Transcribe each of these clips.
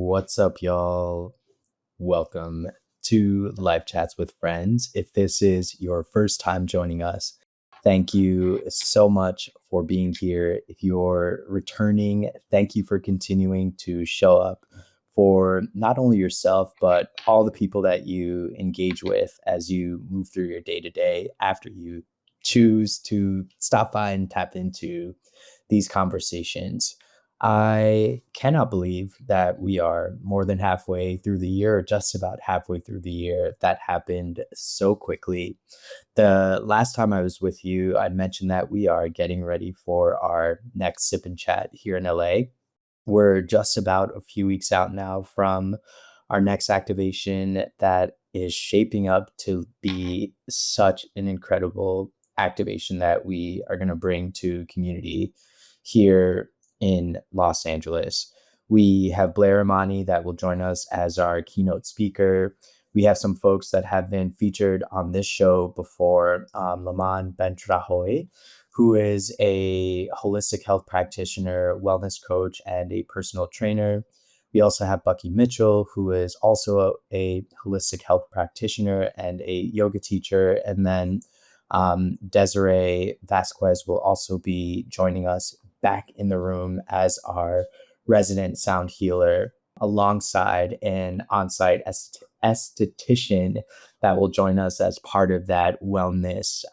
What's up, y'all? Welcome to Live Chats with Friends. If this is your first time joining us, thank you so much for being here. If you're returning, thank you for continuing to show up for not only yourself, but all the people that you engage with as you move through your day to day after you choose to stop by and tap into these conversations. I cannot believe that we are more than halfway through the year, or just about halfway through the year. That happened so quickly. The last time I was with you, I'd mentioned that we are getting ready for our next Sip and Chat here in LA. We're just about a few weeks out now from our next activation that is shaping up to be such an incredible activation that we are going to bring to community here in Los Angeles. We have Blair Imani that will join us as our keynote speaker. We have some folks that have been featured on this show before, Laman Bentrahoy, who is a holistic health practitioner, wellness coach, and a personal trainer. We also have Bucky Mitchell, who is also a holistic health practitioner and a yoga teacher. And then Desiree Vasquez will also be joining us back in the room as our resident sound healer, alongside an on-site esthetician that will join us as part of that wellness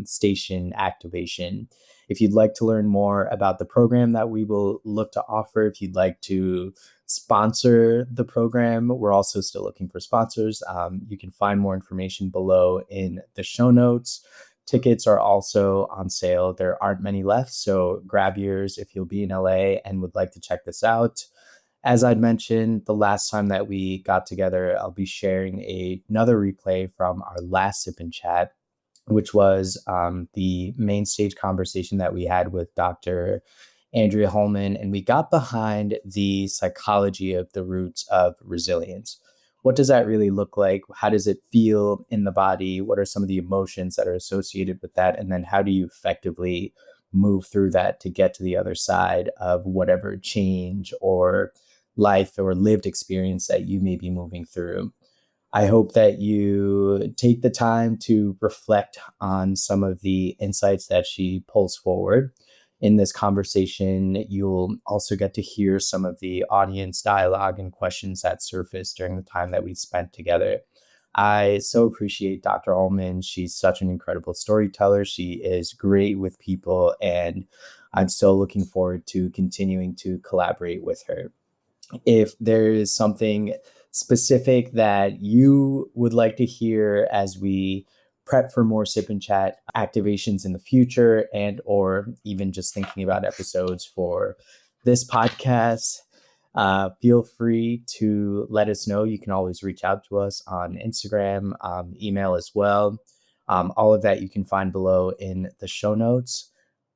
station activation. If you'd like to learn more about the program that we will look to offer, if you'd like to sponsor the program, we're also still looking for sponsors. You can find more information below in the show notes. Tickets are also on sale. There aren't many left, so grab yours if you'll be in LA and would like to check this out. As I'd mentioned, the last time that we got together, I'll be sharing another replay from our last Sip and Chat, which was the main stage conversation that we had with Dr. Andrea Holman, and we got behind the psychology of the roots of resilience. What does that really look like? How does it feel in the body? What are some of the emotions that are associated with that? And then how do you effectively move through that to get to the other side of whatever change or life or lived experience that you may be moving through? I hope that you take the time to reflect on some of the insights that she pulls forward. In this conversation, you'll also get to hear some of the audience dialogue and questions that surfaced during the time that we spent together. I so appreciate Dr. Ullman. She's such an incredible storyteller. She is great with people, and I'm so looking forward to continuing to collaborate with her. If there is something specific that you would like to hear as we prep for more Sip and Chat activations in the future, and or even just thinking about episodes for this podcast, feel free to let us know. You can always reach out to us on Instagram, email as well. All of that you can find below in the show notes.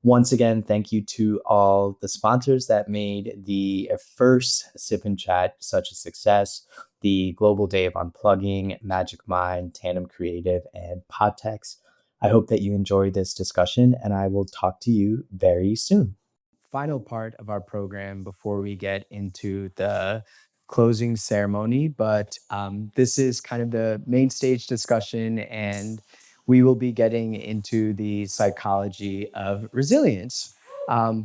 Once again, thank you to all the sponsors that made the first Sip and Chat such a success: the Global Day of Unplugging, Magic Mind, Tandem Creative, and Podtex. I hope that you enjoy this discussion, and I will talk to you very soon. Final part of our program before we get into the closing ceremony, but this is kind of the main stage discussion, and we will be getting into the psychology of resilience.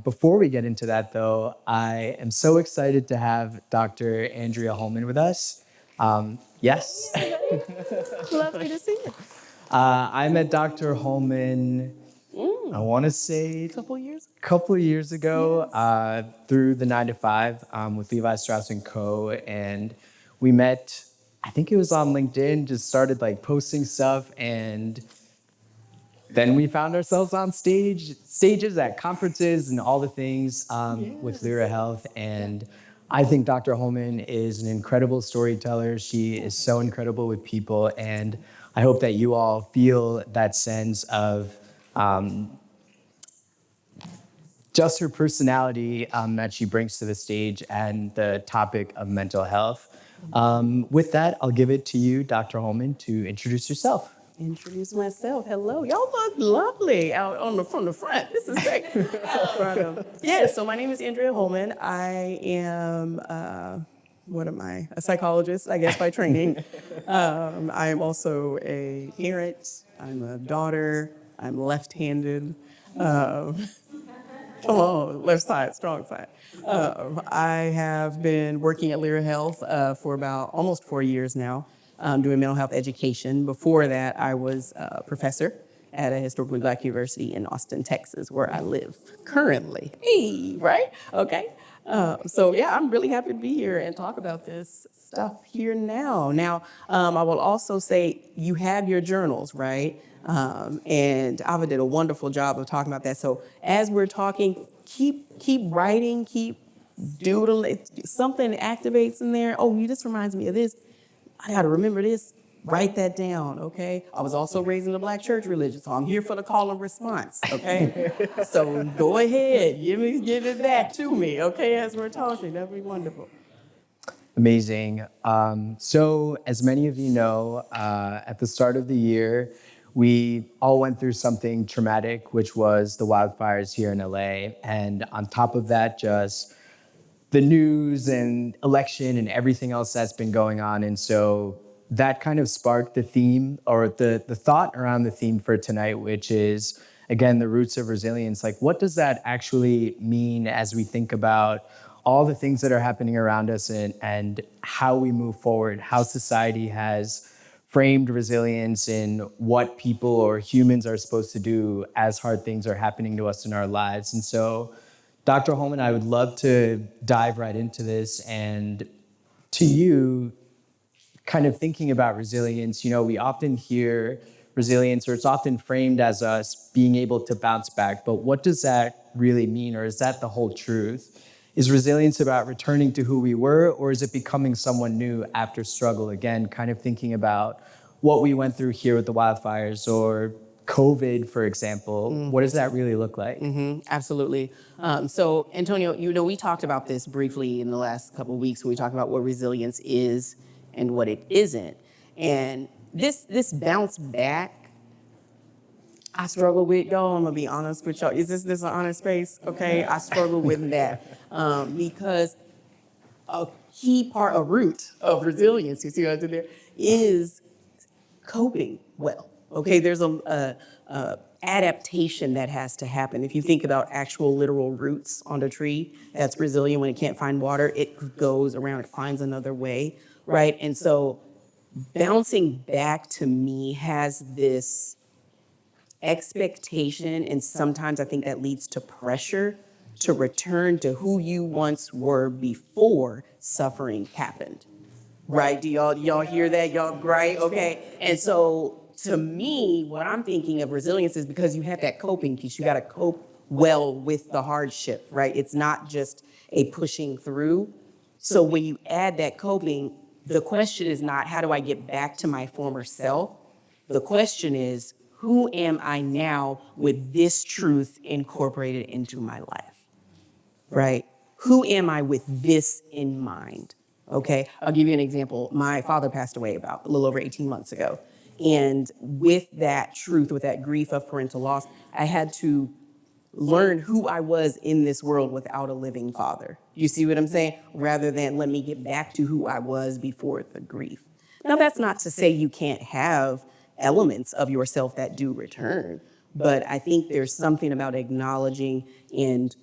Before we get into that, though, I am so excited to have Dr. Andrea Holman with us. Yes. Lovely to see you. I met Dr. Holman, I want to say couple of years ago, Yes. through the 9 to 5 with Levi Strauss & Co. And we met, I think it was on LinkedIn, just started like posting stuff, and then we found ourselves on stages at conferences and all the things with Lyra Health. And I think Dr. Holman is an incredible storyteller. She is so incredible with people. And I hope that you all feel that sense of just her personality that she brings to the stage and the topic of mental health. With that, I'll give it to you, Dr. Holman, to introduce yourself. Introduce myself. Hello. Y'all look lovely out from the front. This is great. So my name is Andrea Holman. I am what am I? A psychologist, I guess, by training. I am also a parent. I'm a daughter. I'm left-handed. Um, Come on, left side, strong side. I have been working at Lyra Health for about almost 4 years now, doing mental health education. Before that, I was a professor at a historically black university in Austin, Texas, where I live currently. Hey, right? Okay. So yeah, I'm really happy to be here and talk about this stuff here now. Now, I will also say you have your journals, right? And Ava did a wonderful job of talking about that. So as we're talking, keep writing, keep doodling. Something activates in there. Oh, this reminds me of this. I got to remember this. Write that down, okay? I was also raised in the black church religion, so I'm here for the call and response, okay? So go ahead, give it back to me, okay? As we're talking, that'd be wonderful. Amazing. So, as many of you know, at the start of the year, we all went through something traumatic, which was the wildfires here in LA. And on top of that, just the news and election and everything else that's been going on. And so that kind of sparked the theme or the thought around the theme for tonight, which is, again, the roots of resilience. Like, what does that actually mean as we think about all the things that are happening around us and how we move forward, how society has framed resilience in what people or humans are supposed to do as hard things are happening to us in our lives. And so, Dr. Holman, I would love to dive right into this. And to you, kind of thinking about resilience, we often hear resilience, or it's often framed as us being able to bounce back. But what does that really mean? Or is that the whole truth? Is resilience about returning to who we were, or is it becoming someone new after struggle? Again, kind of thinking about what we went through here with the wildfires or COVID, for example. What does that really look like? Absolutely. So, Antonio, we talked about this briefly in the last couple of weeks when we talked about what resilience is and what it isn't. And this bounce back, I struggle with, y'all. I'm gonna be honest with y'all. Is this an honest space? Okay, I struggle with that because a key part, a root of resilience, you see what I did there, is coping well. Okay, there's a adaptation that has to happen. If you think about actual literal roots on a tree that's resilient when it can't find water, it goes around, it finds another way, right? And so bouncing back to me has this expectation, and sometimes I think that leads to pressure to return to who you once were before suffering happened. Right? Do y'all hear that? Y'all right? Okay. And so to me, what I'm thinking of resilience is because you have that coping piece. You got to cope well with the hardship, right? It's not just a pushing through. So when you add that coping, the question is not how do I get back to my former self? The question is who am I now with this truth incorporated into my life? Right? Who am I with this in mind? Okay, I'll give you an example. My father passed away about a little over 18 months ago. And with that truth, with that grief of parental loss, I had to learn who I was in this world without a living father. You see what I'm saying? Rather than let me get back to who I was before the grief. Now, that's not to say you can't have elements of yourself that do return, but I think there's something about acknowledging and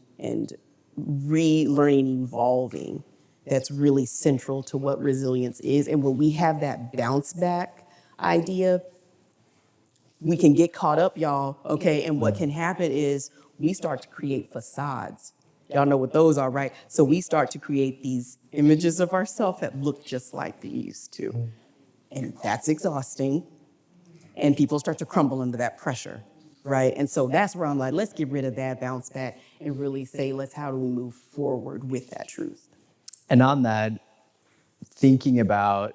relearning, evolving that's really central to what resilience is. And when we have that bounce back idea, we can get caught up, y'all, okay? And what can happen is we start to create facades. Y'all know what those are, right? So we start to create these images of ourselves that look just like they used to. And that's exhausting. And people start to crumble under that pressure, right? And so that's where I'm like, let's get rid of that, bounce back, and really say, how do we move forward with that truth? And on that, thinking about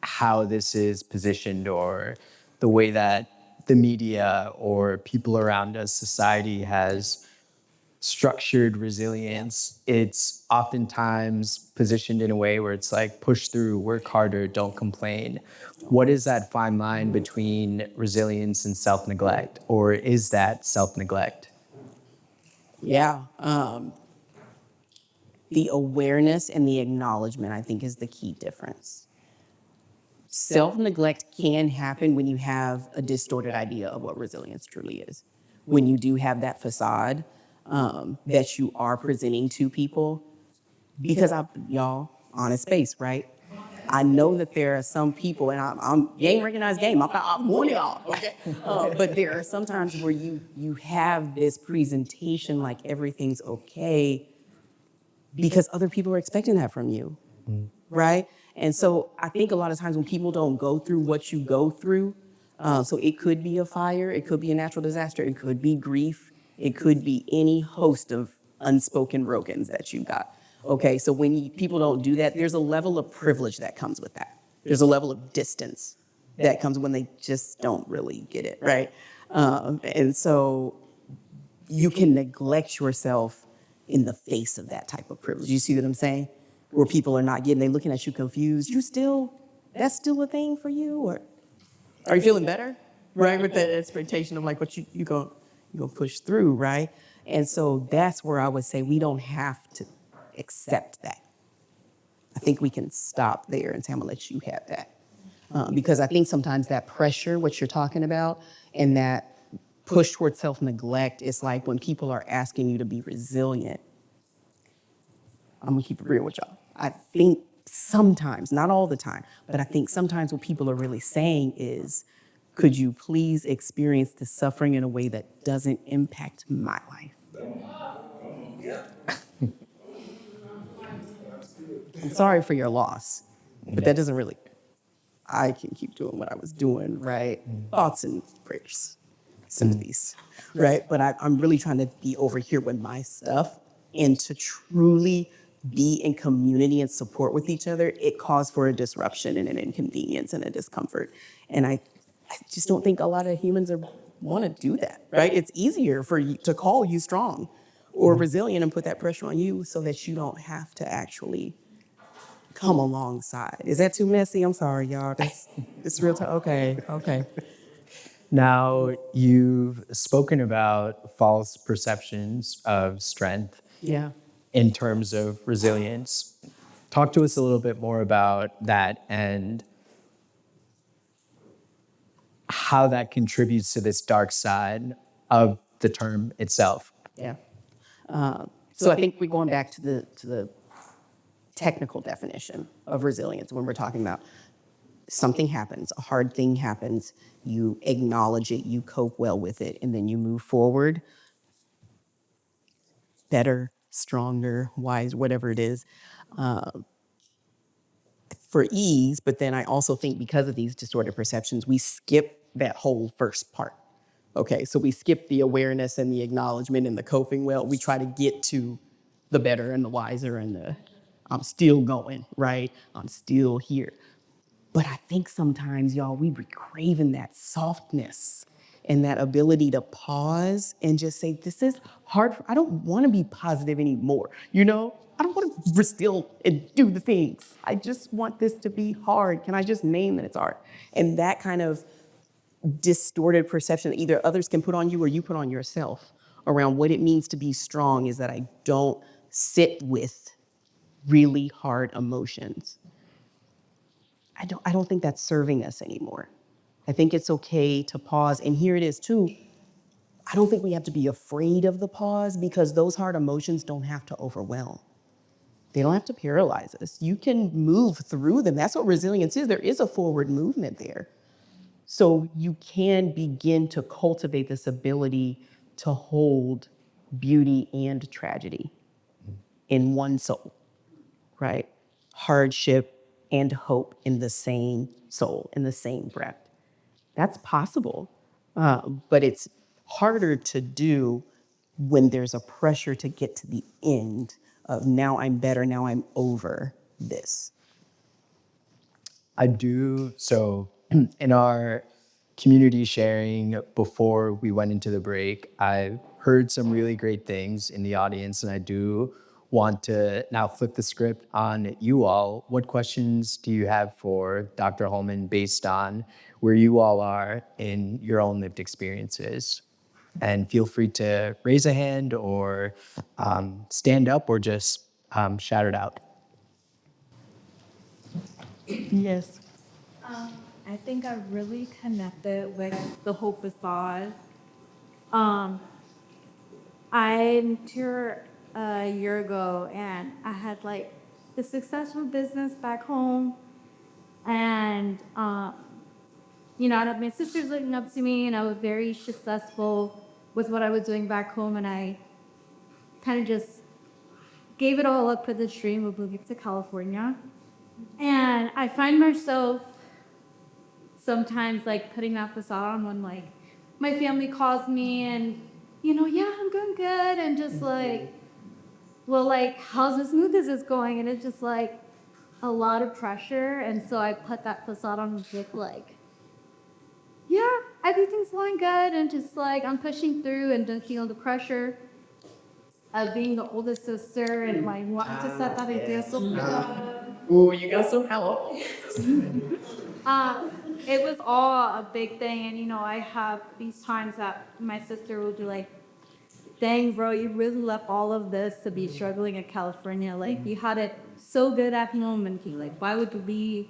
how this is positioned or the way that the media or people around us, society has structured resilience, it's oftentimes positioned in a way where it's like push through, work harder, don't complain. What is that fine line between resilience and self-neglect, or is that self-neglect? Yeah. The awareness and the acknowledgement, I think, is the key difference. Self-neglect can happen when you have a distorted idea of what resilience truly is. When you do have that facade that you are presenting to people, because y'all, honest space, right? I know that there are some people, and I'm game recognized game. I'm one of y'all, okay? But there are some times where you have this presentation like everything's okay because other people are expecting that from you, right? And so I think a lot of times when people don't go through what you go through, so it could be a fire, it could be a natural disaster, it could be grief, it could be any host of unspoken brokens that you got. Okay, so when people don't do that, there's a level of privilege that comes with that. There's a level of distance that comes when they just don't really get it, right? And so you can neglect yourself in the face of that type of privilege. You see what I'm saying? Where people are not getting, they looking at you confused. That's still a thing for you? Or are you feeling better? Right, with that expectation of like what you gonna push through, right? And so that's where I would say we don't have to accept that. I think we can stop there and say, I'm gonna let you have that. Because I think sometimes that pressure, what you're talking about, and that push towards self-neglect is like when people are asking you to be resilient. I'm gonna keep it real with y'all. I think sometimes, not all the time, but I think sometimes what people are really saying is, could you please experience the suffering in a way that doesn't impact my life? I'm sorry for your loss, but that doesn't really, I can keep doing what I was doing, right? Thoughts and prayers, sympathies, right? But I'm really trying to be over here with my stuff and to truly be in community and support with each other. It calls for a disruption and an inconvenience and a discomfort. And I just don't think a lot of humans want to do that, right? It's easier for you to call you strong or resilient and put that pressure on you so that you don't have to actually come alongside. Is that too messy? I'm sorry, y'all. It's real time. Okay. Now, you've spoken about false perceptions of strength Yeah. in terms of resilience. Talk to us a little bit more about that and how that contributes to this dark side of the term itself. Yeah. So I think we're going back to the technical definition of resilience when we're talking about something happens, a hard thing happens, you acknowledge it, you cope well with it, and then you move forward better, stronger, wise, whatever it is, for ease. But then I also think because of these distorted perceptions, we skip that whole first part. Okay, so we skip the awareness and the acknowledgement and the coping well. We try to get to the better and the wiser and the I'm still going, right? I'm still here. But I think sometimes, y'all, we be craving that softness and that ability to pause and just say, this is hard. I don't want to be positive anymore. You know, I don't want to still and do the things. I just want this to be hard. Can I just name that it's hard? And that kind of distorted perception that either others can put on you or you put on yourself around what it means to be strong is that I don't sit with really hard emotions. I don't think that's serving us anymore. I think it's okay to pause. And here it is too. I don't think we have to be afraid of the pause because those hard emotions don't have to overwhelm. They don't have to paralyze us. You can move through them. That's what resilience is. There is a forward movement there. So you can begin to cultivate this ability to hold beauty and tragedy in one soul, right? Hardship and hope in the same soul, in the same breath. That's possible, but it's harder to do when there's a pressure to get to the end of now I'm better, now I'm over this. I do. So, in our community sharing before we went into the break, I heard some really great things in the audience, and I do want to now flip the script on you all. What questions do you have for Dr. Holman based on where you all are in your own lived experiences? And feel free to raise a hand or stand up or just shout it out. Yes. I think I really connected with the whole facade. Um, I moved here a year ago and I had like the successful business back home. And, my sisters looking up to me and I was very successful with what I was doing back home. And I kind of just gave it all up for this dream of moving to California. And I find myself sometimes like putting that facade on when like my family calls me and yeah, I'm doing good, and just like, well, like, how's this mood is this going? And it's just like a lot of pressure, and so I put that facade on with like, yeah, everything's going good, and just like I'm pushing through and don't feel the pressure of being the oldest sister and like wanting to set that example. Ooh, you got some help. Um, it was all a big thing, and I have these times that my sister will be like, "Dang, bro, you really left all of this to be struggling in California. Like, you had it so good at home, and he's like, why would you leave?"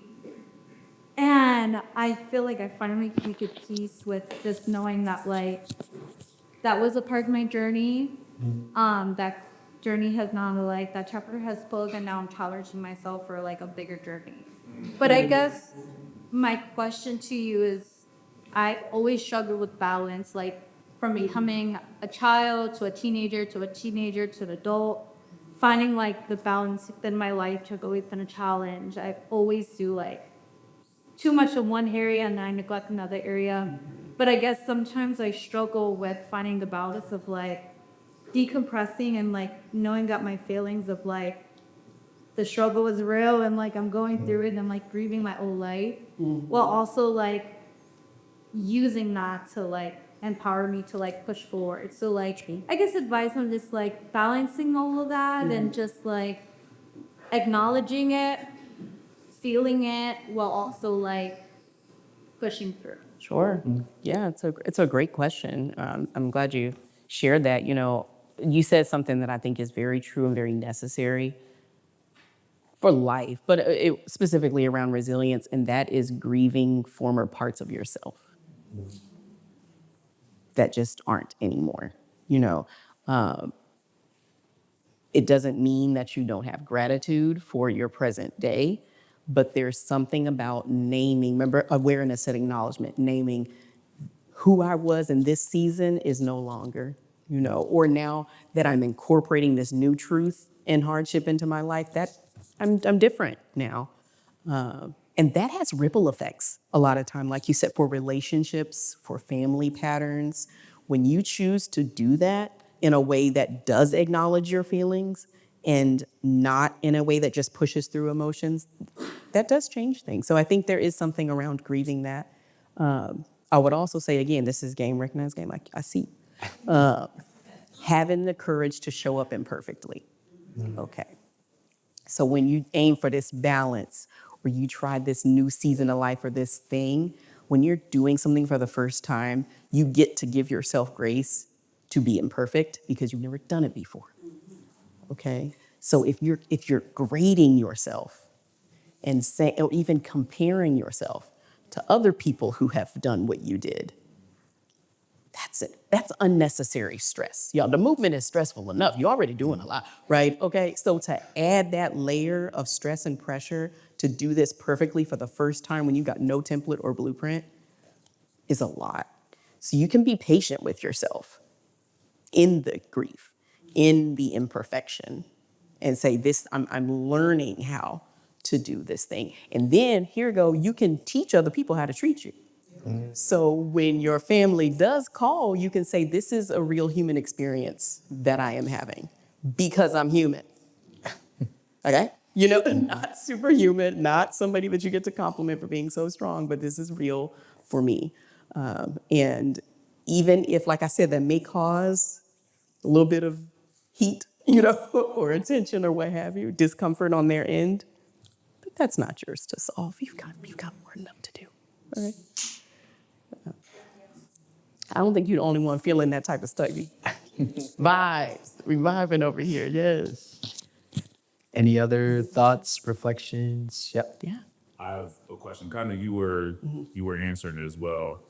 And I feel like I finally came to peace with just knowing that like that was a part of my journey. That journey has now like that chapter has closed, and now I'm challenging myself for like a bigger journey. But I guess my question to you is, I always struggle with balance, like from becoming a child to a teenager to a teenager to an adult. Finding like the balance in my life has always been a challenge. I always do like too much in one area and I neglect another area. But I guess sometimes I struggle with finding the balance of like decompressing and like knowing that my feelings of like the struggle is real and like I'm going through it and I'm like grieving my old life, while also like using that to like empower me to like push forward. So like I guess advice on just like balancing all of that and just like acknowledging it, feeling it, while also like pushing through. Sure. Yeah, it's a great question. I'm glad you shared that. You said something that I think is very true and very necessary for life, but specifically around resilience, and that is grieving former parts of yourself that just aren't anymore. You know, um, it doesn't mean that you don't have gratitude for your present day, but there's something about naming, remember, awareness and acknowledgement, naming who I was in this season is no longer, or now that I'm incorporating this new truth and hardship into my life, that I'm different now. And that has ripple effects a lot of time, like you said, for relationships, for family patterns. When you choose to do that in a way that does acknowledge your feelings and not in a way that just pushes through emotions, that does change things. So I think there is something around grieving that. I would also say, again, this is game, recognized game. I see. Having the courage to show up imperfectly. Okay. So when you aim for this balance or you try this new season of life or this thing, when you're doing something for the first time, you get to give yourself grace to be imperfect because you've never done it before. Okay? So if you're grading yourself and say, or even comparing yourself to other people who have done what you did, that's it. That's unnecessary stress. Y'all, the movement is stressful enough. You're already doing a lot, right? Okay, so to add that layer of stress and pressure to do this perfectly for the first time when you got no template or blueprint is a lot. So you can be patient with yourself in the grief, in the imperfection, and say, I'm learning how to do this thing. And then here you go, you can teach other people how to treat you. So when your family does call, you can say, this is a real human experience that I am having because I'm human. Okay? Not superhuman, not somebody that you get to compliment for being so strong, but this is real for me. And even if, like I said, that may cause a little bit of heat, or attention or what have you, discomfort on their end, but that's not yours to solve. You've got more than enough to do. All right? I don't think you're the only one feeling that type of stuff. Vibes, reviving over here, yes. Any other thoughts, reflections? Yep. Yeah. I have a question. Kind of you were answering it as well.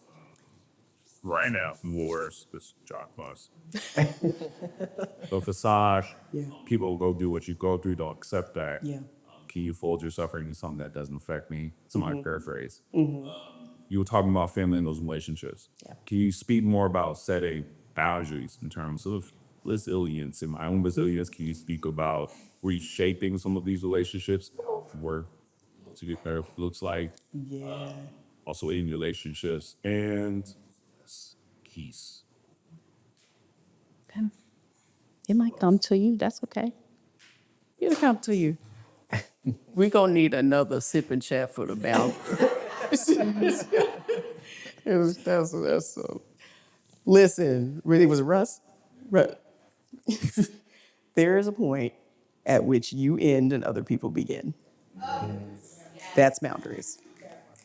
Right now, wars this job bus. The facade. Yeah. People go do what you go through. Don't accept that. Yeah. Can you fold your suffering in something that doesn't affect me? Somebody paraphrase. You were talking about family and those relationships. Yeah. Can you speak more about setting boundaries in terms of resilience and my own resilience? Can you speak about reshaping some of these relationships? Where to get there looks like Yeah. also in relationships and peace. Okay. It might come to you. That's okay. It'll come to you. We're going to need another sip and chat for the boundaries. That's so. Listen, really, was it Russ? There is a point at which you end and other people begin. That's boundaries.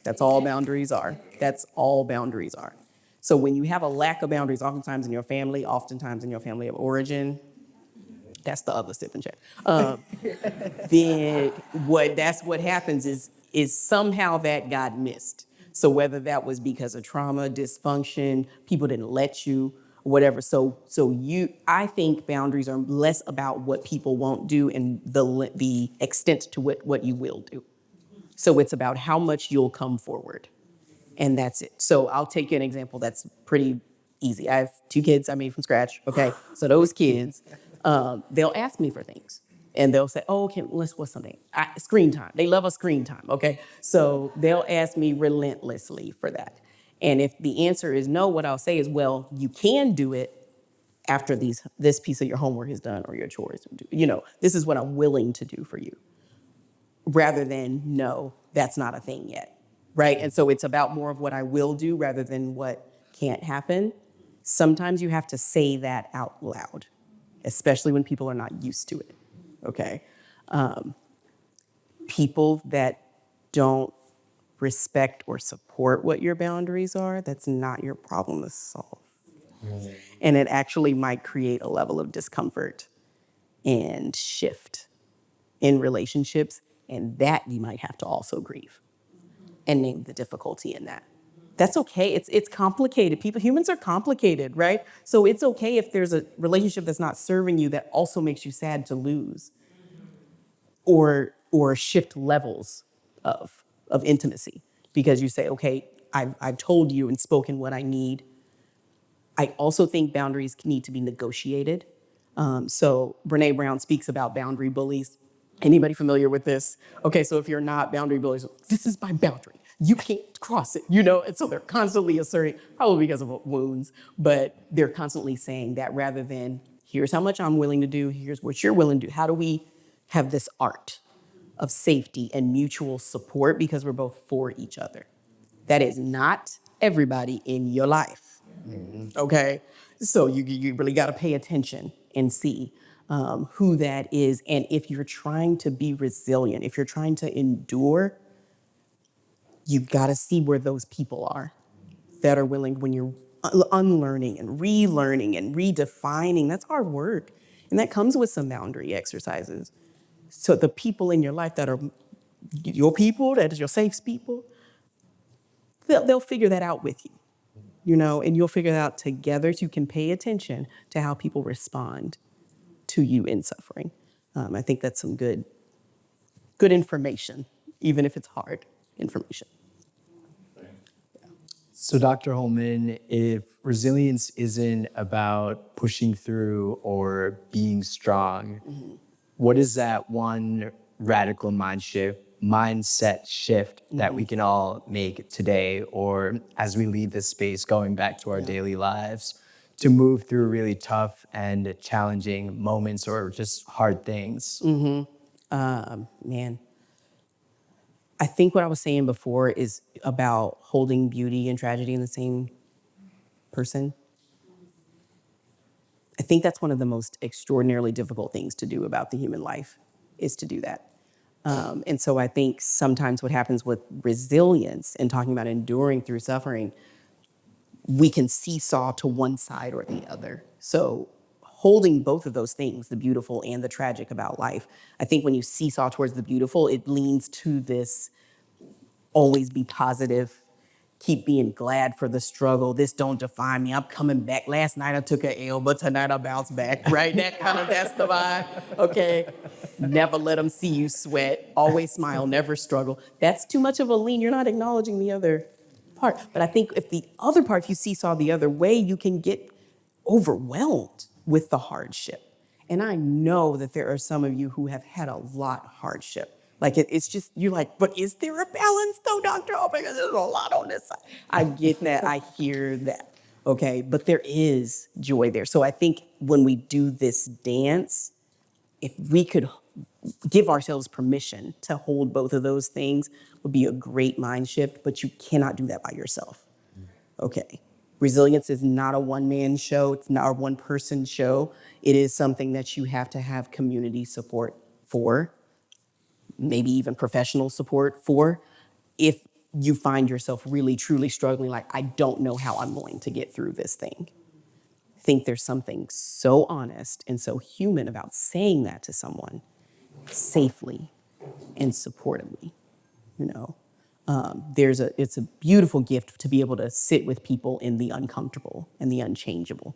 That's all boundaries are. That's all boundaries are. So when you have a lack of boundaries, oftentimes in your family of origin, that's the other sip and chat. Then what happens is somehow that got missed. So whether that was because of trauma, dysfunction, people didn't let you, whatever. I think boundaries are less about what people won't do and the extent to what you will do. So it's about how much you'll come forward. And that's it. So I'll take you an example that's pretty easy. I have 2 kids I made from scratch. Okay, so those kids, they'll ask me for things, and they'll say, "Oh, what's something?" Screen time. They love a screen time. Okay, so they'll ask me relentlessly for that. And if the answer is no, what I'll say is, "Well, you can do it after this piece of your homework is done or your chores. This is what I'm willing to do for you." Rather than, no, that's not a thing yet, right? And so it's about more of what I will do rather than what can't happen. Sometimes you have to say that out loud, especially when people are not used to it, okay? People that don't respect or support what your boundaries are, that's not your problem to solve. And it actually might create a level of discomfort and shift in relationships, and that you might have to also grieve and name the difficulty in that. That's okay. It's complicated. Humans are complicated, right? So it's okay if there's a relationship that's not serving you that also makes you sad to lose, or shift levels of intimacy because you say, okay, I've told you and spoken what I need. I also think boundaries need to be negotiated. So Brene Brown speaks about boundary bullies. Anybody familiar with this? Okay, so if you're not, boundary bullies, this is my boundary. You can't cross it, And so they're constantly asserting, probably because of wounds, but they're constantly saying that rather than, here's how much I'm willing to do, here's what you're willing to do. How do we have this art of safety and mutual support because we're both for each other? That is not everybody in your life, okay? So you really gotta pay attention and see who that is. And if you're trying to be resilient, if you're trying to endure, you gotta see where those people are that are willing when you're unlearning and relearning and redefining. That's hard work. And that comes with some boundary exercises. So the people in your life that are your people, that is your safe people, they'll figure that out with you, and you'll figure it out together so you can pay attention to how people respond to you in suffering. I think that's some good information, even if it's hard information. So, Dr. Holman, if resilience isn't about pushing through or being strong, what is that one radical mindset shift that we can all make today or as we leave this space going back to our daily lives to move through really tough and challenging moments or just hard things? Man, I think what I was saying before is about holding beauty and tragedy in the same person. I think that's one of the most extraordinarily difficult things to do about the human life, is to do that. And so I think sometimes what happens with resilience and talking about enduring through suffering, we can seesaw to one side or the other. So holding both of those things, the beautiful and the tragic about life. I think when you seesaw towards the beautiful, it leans to this always be positive, keep being glad for the struggle. This don't define me. I'm coming back. Last night I took an L, but tonight I bounce back, right? That's the vibe, okay? Never let them see you sweat. Always smile, never struggle. That's too much of a lean. You're not acknowledging the other part. But I think if the other part, if you seesaw the other way, you can get overwhelmed with the hardship. And I know that there are some of you who have had a lot of hardship. Like it's just, you're like, but is there a balance though, doctor? Oh my God, there's a lot on this side. I get that, I hear that, okay? But there is joy there. So I think when we do this dance, if we could give ourselves permission to hold both of those things would be a great mind shift, but you cannot do that by yourself, okay? Resilience is not a one-man show. It's not a one-person show. It is something that you have to have community support for, maybe even professional support for, if you find yourself really, truly struggling, like, I don't know how I'm going to get through this thing. I think there's something so honest and so human about saying that to someone safely and supportively, you know? It's a beautiful gift to be able to sit with people in the uncomfortable and the unchangeable,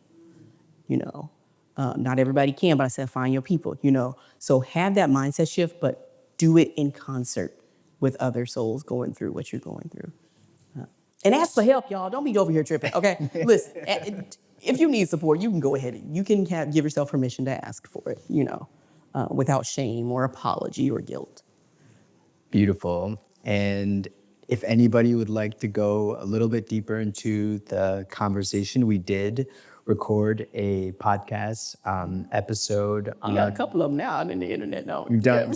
you know. Not everybody can, but I said find your people, you know. So have that mindset shift, but do it in concert with other souls going through what you're going through. And ask for help, y'all. Don't be over here tripping, okay? Listen, if you need support, you can go ahead. You can give yourself permission to ask for it, you know, without shame or apology or guilt. Beautiful. And if anybody would like to go a little bit deeper into the conversation, we did record a podcast episode. You got a couple of them now on the internet, no? We've done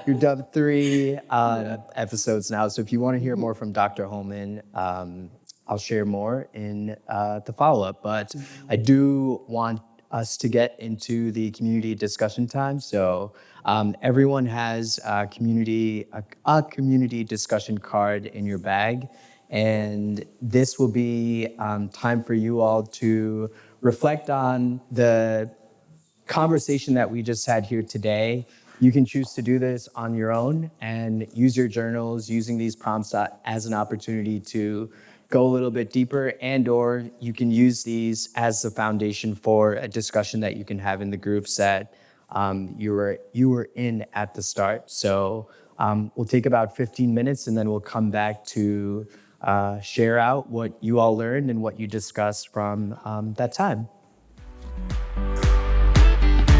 we've done 3 episodes now. So if you want to hear more from Dr. Holman, I'll share more in the follow-up. But I do want us to get into the community discussion time. So everyone has a community discussion card in your bag. And this will be time for you all to reflect on the conversation that we just had here today. You can choose to do this on your own and use your journals, using these prompts as an opportunity to go a little bit deeper, and or you can use these as the foundation for a discussion that you can have in the groups that you were in at the start. So we'll take about 15 minutes and then we'll come back to share out what you all learned and what you discussed from that time.